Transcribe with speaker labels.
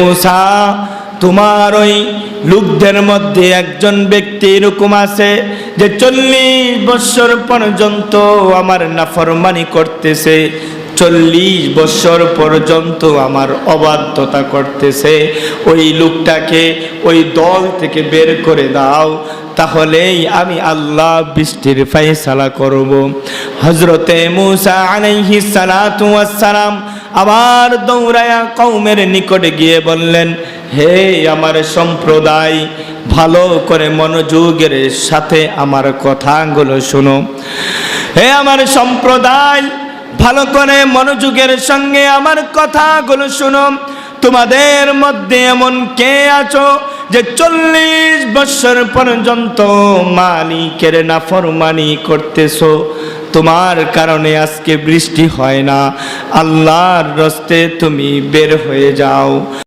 Speaker 1: মূসা তোমার ওই লোকদের মধ্যে একজন ব্যক্তি এরকম আছে যে 40 বছর পর্যন্ত আমার নাফরমানি করতেছে, 40 বছর পর্যন্ত আমার অবাধ্যতা করতেছে। ওই লোকটাকে ওই দল থেকে বের করে দাও, তাহলেই আমি আল্লাহ বৃষ্টির ফয়সালা করব। হযরতে মূসা আলাইহিস সালাতু ওয়াস সালাম আবার দৌড়ায়া কওমের নিকটে গিয়ে বললেন, হে আমার সম্প্রদায়, ভালো করে মনোযোগের সাথে আমার কথাগুলো শোনো। হে আমার সম্প্রদায়, ভালো করে মনোযোগের সঙ্গে আমার কথাগুলো শোনো। তোমাদের মধ্যে এমন কে আছো যে 40 বছর পর্যন্ত মালিকের নাফরমানি করতেছো? তোমার কারণে আজকে বৃষ্টি হয় না, আল্লাহর রাস্তায় তুমি বের হয়ে যাও।